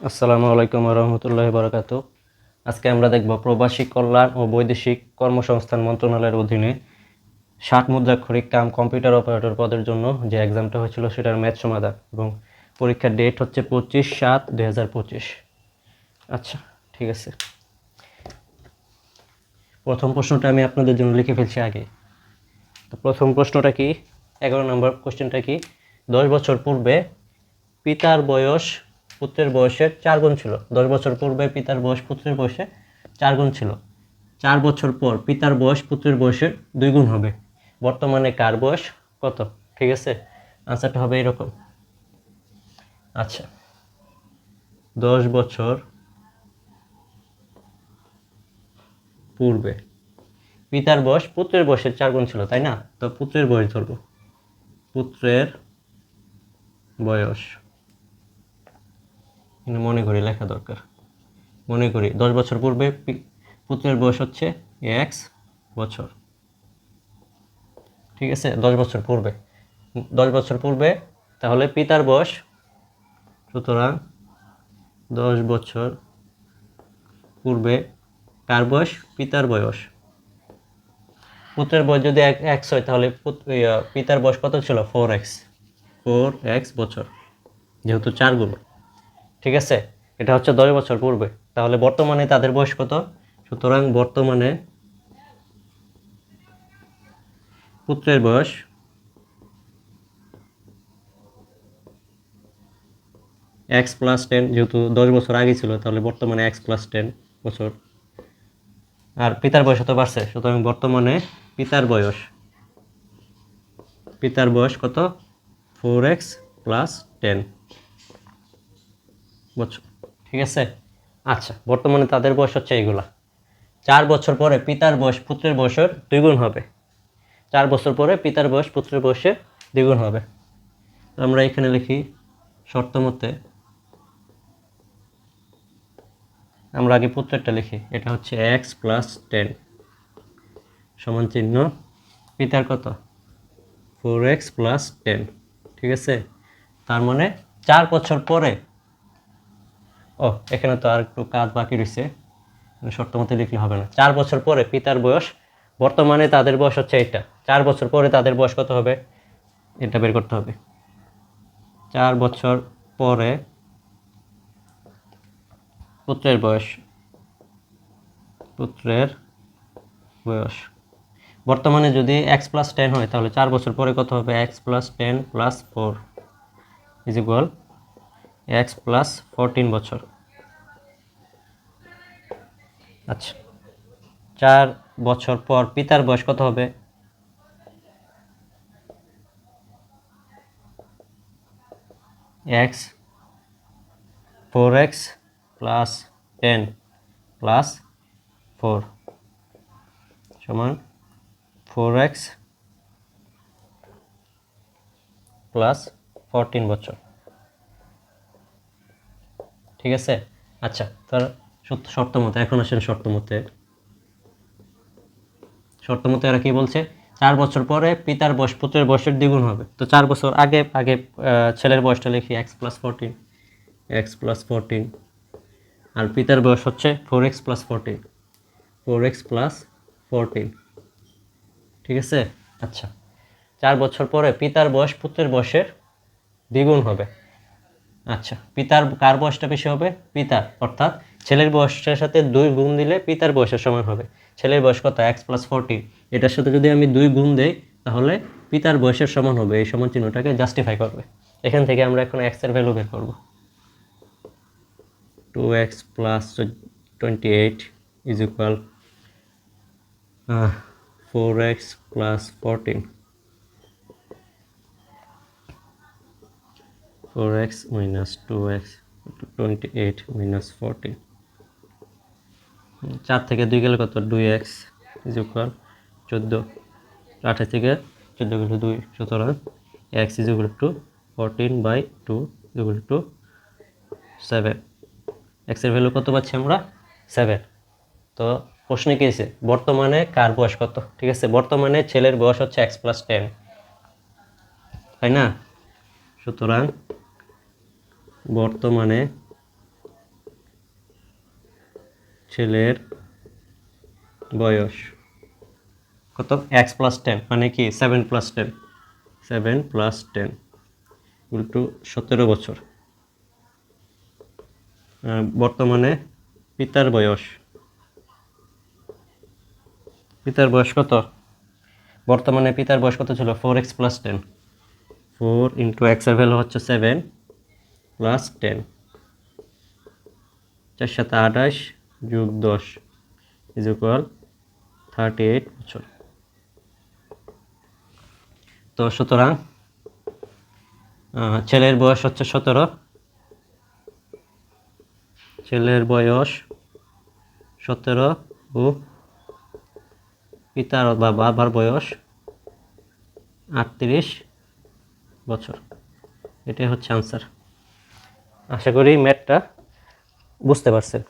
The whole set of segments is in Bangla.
আসসালামু আলাইকুম রহমতুল্লাহি বারাকাতু। আজকে আমরা দেখব প্রবাসী কল্যাণ ও বৈদেশিক কর্মসংস্থান মন্ত্রণালয়ের অধীনে 60 মুদ্রাক্ষরিক কাম কম্পিউটার অপারেটর পদের জন্য যে এক্সামটা হয়েছিল সেটার ম্যাথ সমাধান এবং পরীক্ষার ডেট হচ্ছে 25/7/2025। আচ্ছা, ঠিক আছে। প্রথম প্রশ্নটা আমি আপনাদের জন্য লিখে ফেলছি আগে। তো প্রথম প্রশ্নটা কি, 11 নম্বর কোশ্চেনটা কি, 10 বছর পূর্বে পিতার বয়স পুত্রের বয়সের 4 গুণ ছিল। 10 বছর পূর্বে পিতার বয়স পুত্রের বয়সে 4 গুণ ছিল। 4 বছর পর পিতার বয়স পুত্রের বয়সের 2 গুণ হবে। বর্তমানে কার বয়স কত? ঠিক আছে, আনসারটা হবে এরকম। আচ্ছা, 10 বছর পূর্বে পিতার বয়স পুত্রের বয়সের 4 গুণ ছিল, তাই না? তো পুত্রের বয়স ধরবো। পুত্রের বয়স মনে করি লেখা দরকার। মনে করি 10 বছর পূর্বে পুত্রের বয়স হচ্ছে x বছর। ঠিক আছে, 10 বছর পূর্বে 10 বছর পূর্বে তাহলে পিতার বয়স, সুতরাং 10 বছর পূর্বে কার বয়স? পিতার বয়স। পুত্রের বয়স যদি x হয় তাহলে পিতার বয়স কত ছিল? 4x বছর, যেহেতু 4 গুণ। ঠিক আছে, এটা হচ্ছে 10 বছর পূর্বে। তাহলে বর্তমানে তাদের বয়স কত? সুতরাং বর্তমানে পুত্রের বয়স x + 10, যেহেতু 10 বছর আগে ছিল তাহলে বর্তমানে x + 10 বছর। আর পিতার বয়স তো বাড়ছে, সুতরাং বর্তমানে পিতার বয়স কত? 4x + 10 বছর। ঠিক আছে, আচ্ছা, বর্তমানে তাদের বয়স হচ্ছে এইগুলা। 4 বছর পরে পিতার বয়স পুত্রের বয়সের 2 গুণ হবে। 4 বছর পরে পিতার বয়স পুত্রের বয়সের 2 গুণ হবে। আমরা এখানে লিখি শর্ত মতে, আমরা আগে পুত্রেরটা লিখি। এটা হচ্ছে x + 10 সমান চিহ্ন পিতার কত? 4x + 10। ঠিক আছে, তার মানে 4 বছর পরে, এখানে তো আর একটু কাজ বাকি রয়েছে, শর্ত মতে লিখলে হবে না। 4 বছর পরে পিতার বয়স, বর্তমানে তাদের বয়স হচ্ছে এটা, 4 বছর পরে তাদের বয়স কত হবে এটা বের করতে হবে। 4 বছর পরে পুত্রের বয়স বর্তমানে যদি x + 10 হয় তাহলে 4 বছর পরে কত হবে? x + 10 + 4 = x + 14 বছর। আচ্ছা, 4 বছর পর পিতার বয়স কত হবে? x 4x + 10 + 4 সমান 4x + 14 বছর। ঠিক আছে, আচ্ছা, তার শর্ত মতে এখন আসেন শর্ত মতে এরা কি বলছে? 4 বছর পরে পিতার বয়স পুত্রের বয়সের দ্বিগুণ হবে। তো 4 বছর আগে ছেলের বয়সটা লিখি x + 14 আর পিতার বয়স হচ্ছে 4x + 14। ঠিক আছে, আচ্ছা, 4 বছর পরে পিতার বয়স পুত্রের বয়সের দ্বিগুণ হবে। আচ্ছা, পিতার কার বয়সটা বেশি হবে? পিতার, অর্থাৎ ছেলের বয়সের সাথে 2 গুণ দিলে পিতার বয়সের সমান হবে। ছেলের বয়স কত? x + 14, এটার সাথে যদি আমি 2 গুণ দেই তাহলে পিতার বয়সের সমান হবে। এই সমান চিহ্নটাকে জাস্টিফাই করবে। এখান থেকে আমরা এখন x এর ভ্যালু বের করব। 2x + 28 = 4x + 14। 4x - 2x 28 - 14। 4 থেকে 2 গেলে কত? 2x = 14। 28 থেকে 14 গেলে 2, সুতরাং x = 14/2 = 7। x এর ভ্যালু কত পাচ্ছি আমরা? 7। তো প্রশ্নে কি আছে? বর্তমানে কার বয়স কত? ঠিক আছে, বর্তমানে ছেলের বয়স হচ্ছে x + 10, তাই না? সুতরাং বর্তমানে ছেলের বয়স কত এক্স প্লাস 10 মানে কি 7 + 10 7 + 10 ইন্টু 17 বছর। বর্তমানে পিতার বয়স কত? বর্তমানে পিতার বয়স কত ছিল? 4x + 10 4 ইন্টু এক্স এর ভ্যালু হচ্ছে 7 + 10 4 × 7 = 28 + 10 = 38 বছর। তো সুতরাং ছেলের বয়স হচ্ছে 17, ছেলের বয়স 17 ও পিতার বা বাবার বয়স 38 বছর। এটাই হচ্ছে আনসার। আশা করি ম্যাথটা বুঝতে পারছেন।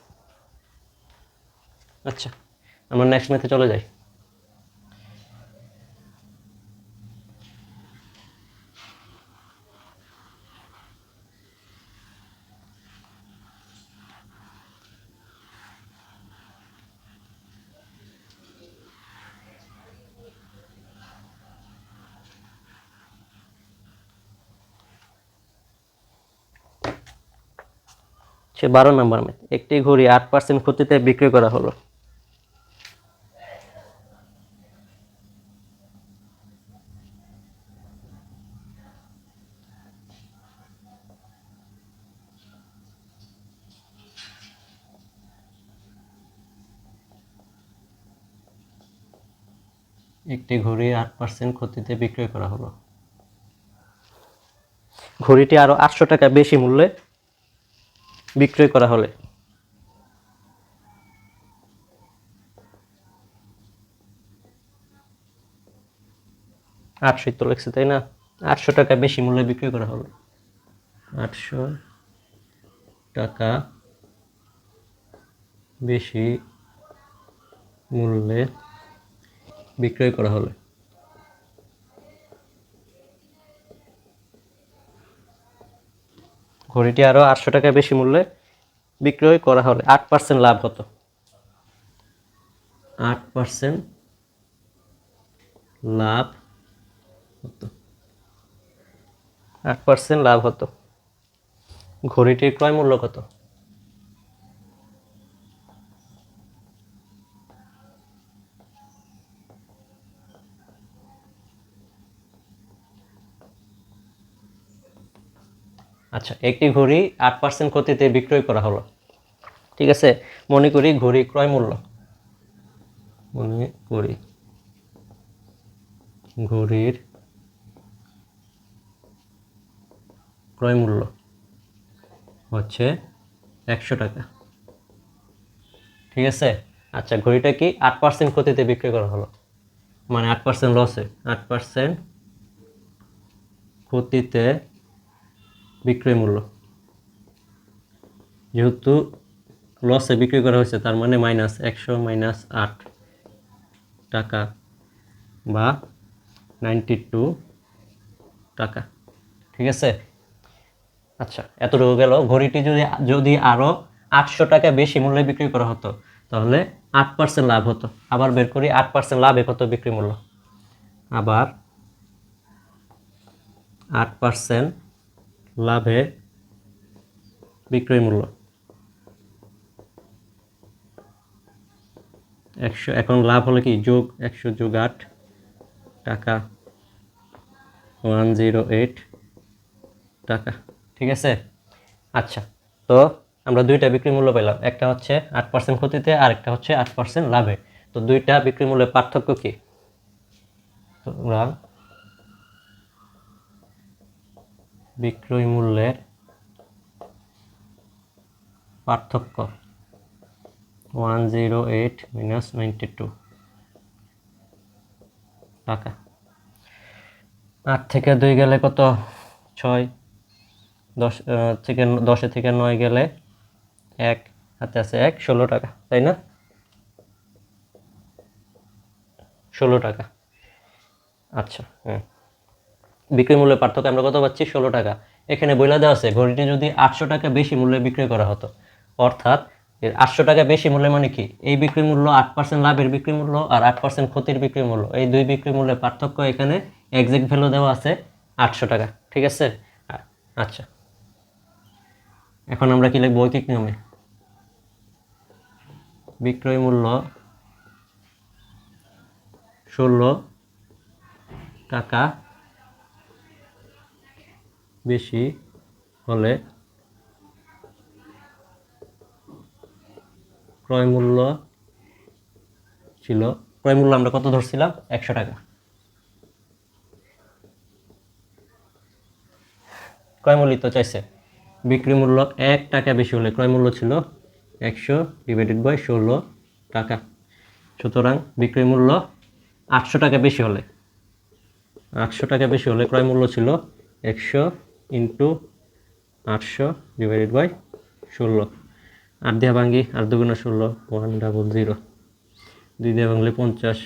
আচ্ছা, আমরা নেক্সট ম্যাথে চলে যাই। সে 12 নম্বর ম্যাথ। একটি ঘড়ি 8% ক্ষতিতে বিক্রি করা হলো। একটি ঘড়ি 8% ক্ষতিতে বিক্রয় করা হলো। ঘড়িটি আরো 800 টাকা বেশি মূল্যে বিক্রয় করা হলে 800 তো লিখছে তাই না? 800 টাকা বেশি মূল্যে বিক্রয় করা হলো। 800 টাকা বেশি মূল্যে বিক্রয় করা হলে ঘড়িটি আরো 800 টাকা বেশি মূল্যে বিক্রয় করা হলে 8% লাভ হতো। 8% লাভ হতো। 8% লাভ হতো। ঘড়িটির ক্রয় মূল্য কত? আচ্ছা, একটি ঘড়ি 8% ক্ষতিতে বিক্রয় করা হলো। ঠিক আছে, মনে করি ঘড়ি ক্রয় মূল্য, মনে করি ঘড়ির ক্রয় মূল্য হচ্ছে 100 টাকা। ঠিক আছে। আচ্ছা, ঘড়িটা কি 8% ক্ষতিতে বিক্রি করা হলো, মানে 8% লসে, 8% ক্ষতিতে বিক্রয় মূল্য। যেহেতু লসে বিক্রি করা হয়েছে তার মানে -100 - 8 টাকা বা 92 টাকা। ঠিক আছে। আচ্ছা, এতটুকু গেল। ঘড়িটি যদি আরো 800 টাকা বেশি মূল্যে বিক্রি করা হতো তাহলে 8% লাভ হতো। আবার বের করি 8% লাভে কত বিক্রি মূল্য। আবার 8% লাভে বিক্রয় মূল্য 100। এখন লাভ হলো কি যোগ 100 যোগ 8 টাকা 108 টাকা। ঠিক আছে। আচ্ছা, তো আমরা দুইটা বিক্রি মূল্য পেলাম, একটা হচ্ছে 8% ক্ষতিতে আর একটা হচ্ছে 8% লাভে। তো দুইটা বিক্রি মূল্যের পার্থক্য কি? তোমরা বিক্রয় মূল্যের পার্থক্য 108 - 92 টাকা। 8 থেকে 2 গেলে কত? 6। 10 থেকে 9 গেলে 1, হাতে আছে 1, 16 টাকা, তাই না? 16 টাকা। আচ্ছা, হ্যাঁ, বিক্রয় মূল্যের পার্থক্য আমরা কত পাচ্ছি? 16 টাকা। এখানে বইলা দেওয়া আছে ঘড়িটি যদি 800 টাকা বেশি মূল্যে বিক্রয় করা হতো, অর্থাৎ এর 800 টাকা বেশি মূল্য মানে কি, এই বিক্রি মূল্য 8% লাভের বিক্রি মূল্য আর 8% ক্ষতির বিক্রি মূল্য, এই দুই বিক্রি মূল্যের পার্থক্য এখানে এক্সাক্ট ভ্যালু দেওয়া আছে 800 টাকা। ঠিক আছে, আচ্ছা এখন আমরা কি লিখব ঐকিক নিয়মে, বিক্রয় মূল্য 16 টাকা বেশি হলে ক্রয় মূল্য ছিল, ক্রয় মূল্য আমরা কত ধরছিলাম 100 টাকা, ক্রয় মূল্য তো চাইছে, বিক্রি মূল্য 1 টাকা বেশি হলে ক্রয় মূল্য ছিল 100 ডিভাইডেড বাই 16 টাকা। সুতরাং বিক্রয় মূল্য 800 টাকা বেশি হলে, 800 টাকা বেশি হলে ক্রয় মূল্য ছিল 100 ইন্টু 800 ডিভাইডেড বাই 16, 8 দিয়ে ভাঙ্গি 8 দুগুণে 16 100, 2 দিয়ে ভাঙলে 50,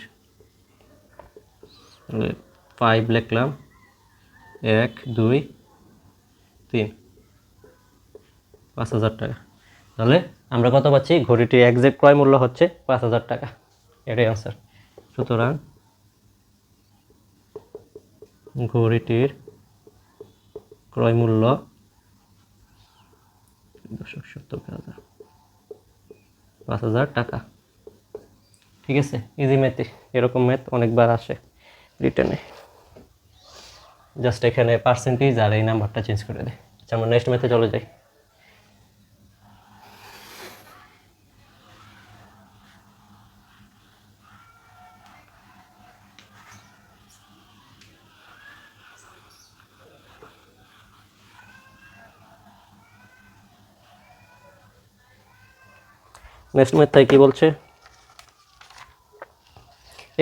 5 লিখলাম 1 2 3, 5000 টাকা। তাহলে আমরা কত পাচ্ছি, ঘড়িটির এক্সাক্ট ক্রয় মূল্য হচ্ছে 5000 টাকা, এটাই আনসার। সুতরাং ঘড়িটির ক্রয় মূল্য 5000 টাকা। ঠিক আছে, ইজি ম্যাথ, এরকম ম্যাথ অনেকবার আসে রিটেনে, জাস্ট এখানে পার্সেন্টেজ আর এই নাম্বারটা চেঞ্জ করে দেয়। আচ্ছা আমরা নেক্সট ম্যাথে চলে যাই। নেক্সট ম্যাথটায় কি বলছে,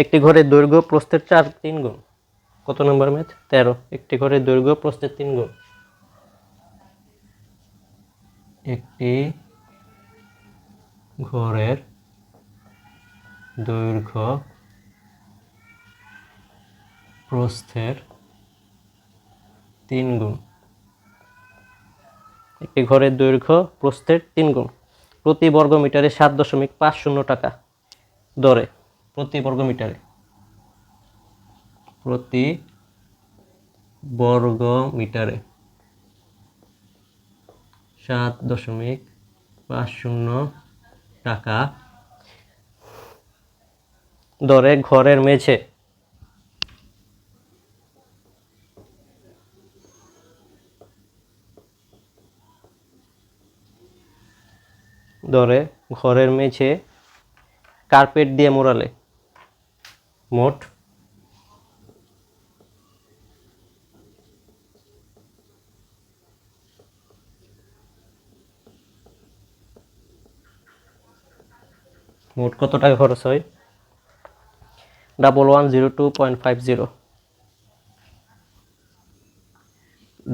একটি ঘরের দৈর্ঘ্য প্রস্থের 3 গুণ, কত নম্বর ম্যাথ 13, একটি ঘরের দৈর্ঘ্য প্রস্থের 3 গুণ, একটি ঘরের দৈর্ঘ্য প্রস্থের 3 গুণ, একটি ঘরের দৈর্ঘ্য প্রস্থের 3 গুণ, প্রতি বর্গ মিটারে 7.50 টাকা দরে, প্রতি বর্গ মিটারে, প্রতি বর্গ মিটারে 7.50 টাকা দরে ঘরের মেঝে ঘরের মেঝে কার্পেট দিয়ে মোড়ালে মোট কত টাকা খরচ হয়, 1102.50,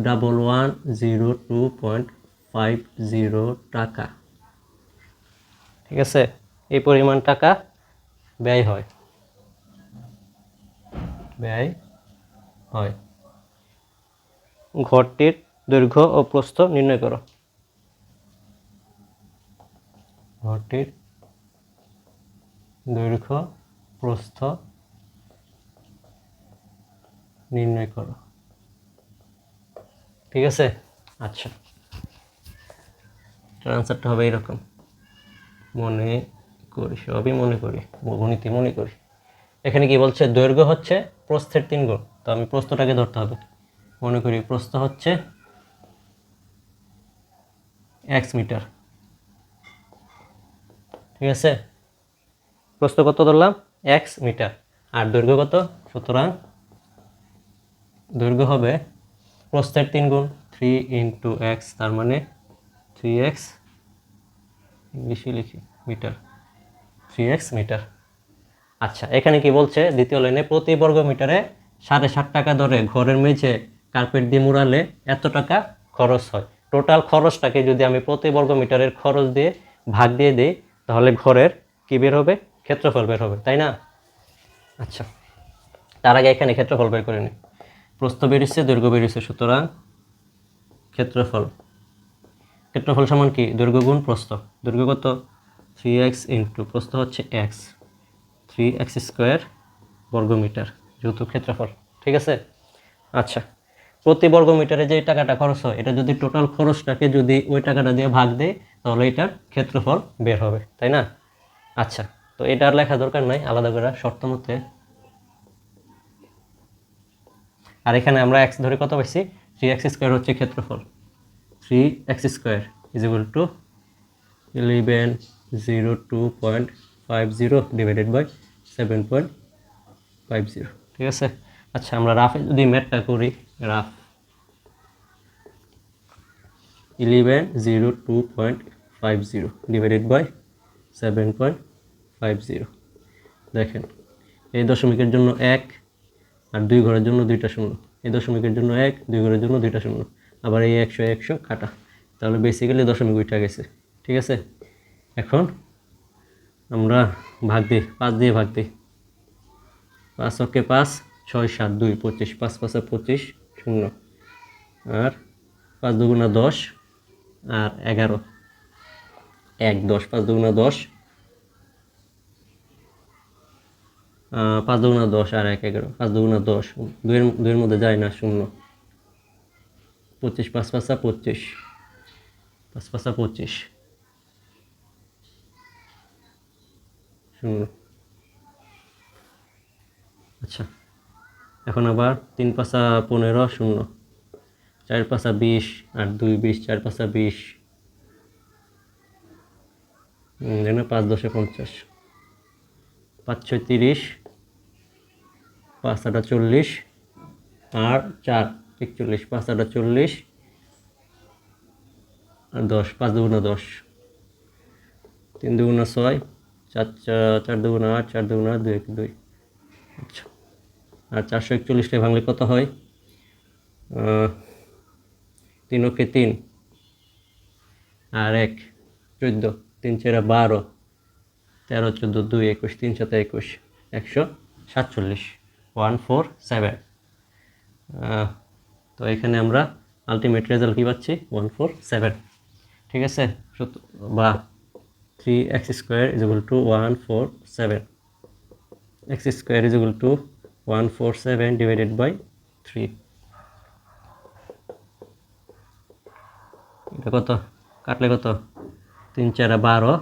1102.50 টাকা। ঠিক আছে, এই পরিমাণ টাকা ব্যয় হয়, ঘরটির দৈর্ঘ্য ও প্রস্থ নির্ণয় করো, ঘরটির দৈর্ঘ্য প্রস্থ নির্ণয় করো। ঠিক আছে, আচ্ছা আনসারটা হবে এরকম, মনে করি, সবই মনে করি, গণিতে মনে করি। এখানে কি বলছে, দৈর্ঘ্য হচ্ছে প্রস্থের 3 গুণ, তো আমি প্রস্থটাকে ধরতে হবে, মনে করি প্রস্থ হচ্ছে x মিটার। ঠিক আছে, প্রস্থ কত ধরলাম x মিটার, আর দৈর্ঘ্য কত, সুতরাং দৈর্ঘ্য হবে প্রস্থের 3 গুণ 3 ইন্টু x, তার মানে 3x, ইংলিশে লিখি মিটার, 3x মিটার। আচ্ছা এখানে কি বলছে, দ্বিতীয় লাইনে প্রতি বর্গ মিটারে 7.50 টাকা দরে ঘরের মেঝে কার্পেট দিয়ে মুড়ালে এত টাকা খরচ হয়। টোটাল খরচটাকে যদি আমি প্রতি বর্গ মিটারের খরচ দিয়ে ভাগ দিয়ে দিই, তাহলে ঘরের কি বের হবে, ক্ষেত্রফল বের হবে, তাই না? আচ্ছা তার আগে এখানে ক্ষেত্রফল বের করে নিই, প্রস্থ বেরিয়েছে, দৈর্ঘ্য বেরিয়েছে, সুতরাং ক্ষেত্রফল ক্ষেত্রফল সমান কি দৈর্ঘ্য গুণ প্রস্থ। দৈর্ঘ্য কত 3x ইন্টু প্রস্থ হচ্ছে x, 3x² বর্গমিটার যেহেতু ক্ষেত্রফল। ঠিক আছে। আচ্ছা, প্রতি বর্গমিটারে যে টাকাটা খরচ হয় এটা যদি টোটাল খরচটাকে যদি ওই টাকাটা দিয়ে ভাগ দেয় তাহলে এটার ক্ষেত্রফল বের হবে, তাই না? আচ্ছা, তো এটা আর লেখা দরকার নাই আলাদা করে শর্ত মতে। আর এখানে আমরা x ধরে কত পাইছি 3x² হচ্ছে ক্ষেত্রফল। 3x² is equal to 1102.50 divided by 7.50। ঠিক আছে। আচ্ছা, আমরা রাফে যদি ম্যাথটা করি, রাফ 1102.50 ডিভাইডেড বাই 7.50। দেখেন, এই দশমিকের জন্য 1 আর 2 ঘরের জন্য 2টা শূন্য, এই দশমিকের জন্য 1, 2 ঘরের জন্য 2টা শূন্য, আবার এই 100 100 কাটা, তাহলে বেসিক্যালি দশমিক উঠে গেছে। ঠিক আছে। এখন আমরা ভাগ দিই, 5 দিয়ে ভাগ দিই। 5 ওকে 5, 6 7 2 25, 5 5 25 শূন্য, আর 5 দুগুণা 10 আর 11 1 10, 5 দুগুণা 10, 5 দুগুণা 10 আর 1 11, 5 দুগুণা 10, দুইয়ের মধ্যে যায় না শূন্য, 25 5 5 25, 5 5 25 শূন্য। আচ্ছা, এখন আবার 3 5 15 শূন্য, 4 5 20 আর 2 20, 4 5 20, 5 10 50, 5 6 30, 5 8 40 আর 4 41, 5 8 40 আর 10, 5 দুগুণা 10, 3 দুগুণা 6, 4 দুগুণা 8, 4 দুগুণা 2 1 2। আচ্ছা, আর 441টা ভাঙলে কত হয়? 3 ওকে 3 আর 1 14, 3 4 12, 13 14 2 21, 3 7 21, 147, 147। তো এখানে আমরা আলটিমেট রেজাল্ট কী পাচ্ছি 147। ঠিক আছে। বা 3x² is equal to 147, x² is equal to 147 divided by 3। এটা কত কাটলে কত? 3 4 12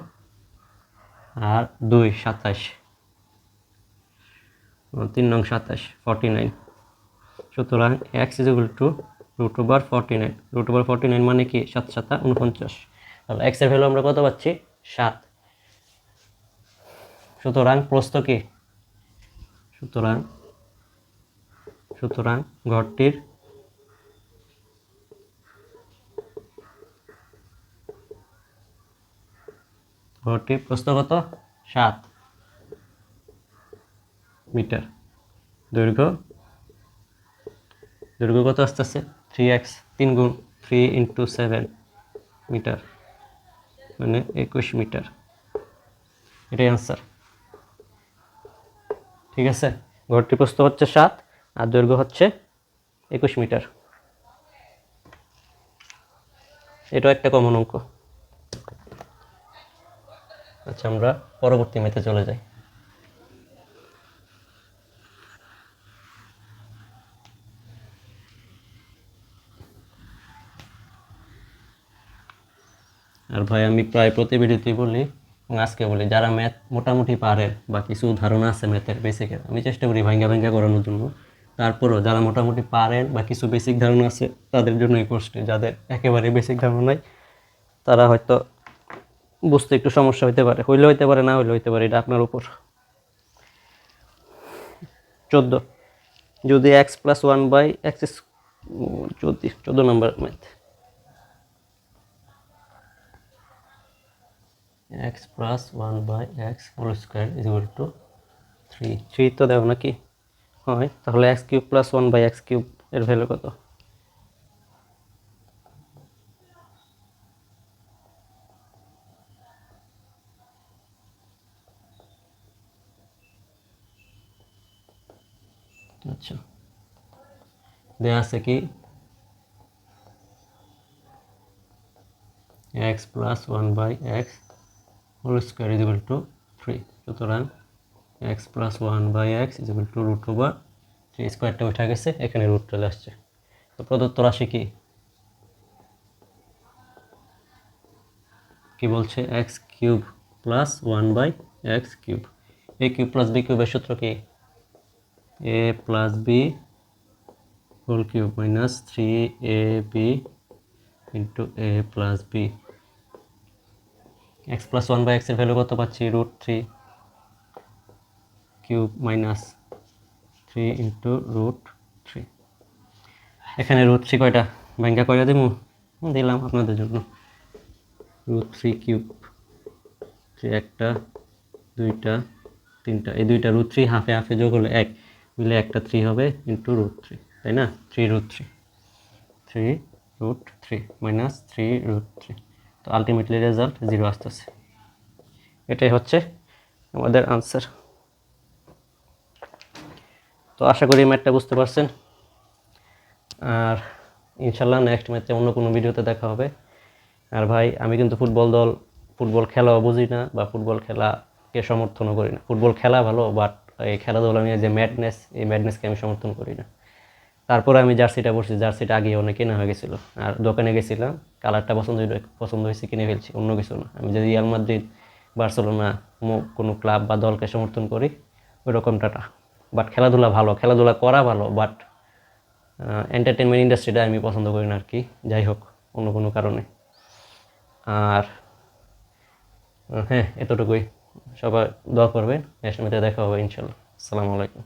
আর 2 27, 3 নং 27, 49। সুতরাং x ইজ ইকুয়াল টু √49। √49 মানে কি 7 7 49। তাহলে x এর ভ্যালু আমরা কত পাচ্ছি 7। সুতরাং প্রস্থ কি? সুতরাং ঘরটির প্রস্থ কত 7 মিটার। দৈর্ঘ্য কত আসতেছে 3x, 3 গুণ 3 ইন্টু 7 মিটার, মানে 21 মিটার। এটাই আনসার। ঠিক আছে। ঘরটির প্রস্থ হচ্ছে 7 আর দৈর্ঘ্য হচ্ছে 21 মিটার। এটাও একটা কমন অঙ্ক। আচ্ছা, আমরা পরবর্তী ম্যাথে চলে যাই। আর ভাই, আমি প্রায় প্রতি ভিডিওতেই বলি এবং আজকে বলি, যারা ম্যাথ মোটামুটি পারে বা কিছু ধারণা আছে ম্যাথের বেসিকের, আমি চেষ্টা করি ভাঙ্গা করানোর জন্য। তারপরেও যারা মোটামুটি পারেন বা কিছু বেসিক ধারণা আছে তাদের জন্য এই কোর্সটি। যাদের একেবারে বেসিক ধারণা নাই তারা হয়তো বুঝতে একটু সমস্যা হইতে পারে, হইলে হইতে পারে, না হইলে হইতে পারে, এটা আপনার উপর। 14, যদি x+1/x, যদি 14 number math, x+1/x whole square is equal to 3 তো দেও নাকি হয়, তাহলে x³ + 1/x³ এর ভ্যালু কত? আচ্ছা, দেয়া আছে কি x plus 1/x whole square is equal to 3। সুতরাং x plus 1/x is equal to √3 স্কোয়ারটা উঠে গেছে, এখানে রুট চলে আসছে। তো প্রদত্ত রাশি কি বলছে? X cube plus 1/x cube. A cube plus b কিউবের সূত্র কি? A plus b whole cube minus 3ab into a plus b. X plus 1/x এর ভ্যালু কত পাচ্ছি? √3 কিউব মাইনাস 3 ইন্টু √3। এখানে √3 কয়টা ব্যাংকা কয়টা দিব? দিলাম আপনাদের জন্য। √3 কিউব, 3 একটা, 2টা, 3টা, এই 2টা √3 হাফে হাফে যোগ হলে 1 মিলে একটা 3 হবে ইন্টু √3, তাই না? 3√3 মাইনাস 3√3। তো আলটিমেটলি রেজাল্ট 0 আসতেছে। এটাই হচ্ছে আমাদের আনসার। তো আশা করি ম্যাথটা বুঝতে পারছেন। আর ইনশাল্লাহ নেক্সট ম্যাচে অন্য কোনো ভিডিওতে দেখা হবে। আর ভাই আমি কিন্তু ফুটবল খেলাও বুঝি না, বা ফুটবল খেলাকে সমর্থনও করি না। ফুটবল খেলা ভালো, বাট এই খেলাধুলা নিয়ে যে ম্যাডনেস, এই ম্যাডনেসকে আমি সমর্থন করি না। তারপরে আমি জার্সিটা পরছি, জার্সিটা আগে অনেক কেনা হয়ে গেছিলো, আর দোকানে গেছিলাম, কালারটা পছন্দ হয়েছে, কিনে ফেলছি, অন্য কিছু না। আমি যদি রিয়াল মাদ্রিদ, বার্সেলোনা কোনো ক্লাব বা দলকে সমর্থন করি ওইরকমটা না। বাট খেলাধুলা ভালো, খেলাধুলা করা ভালো, বাট এন্টারটেনমেন্ট ইন্ডাস্ট্রিটা আমি পছন্দ করি না আর কি। যাই হোক, অন্য কোনো কারণে। আর হ্যাঁ, এতটুকুই। সবাই দোয়া করবেন, নেক্সট ম্যাচে দেখা হবে ইনশাল্লাহ। আসসালামু আলাইকুম।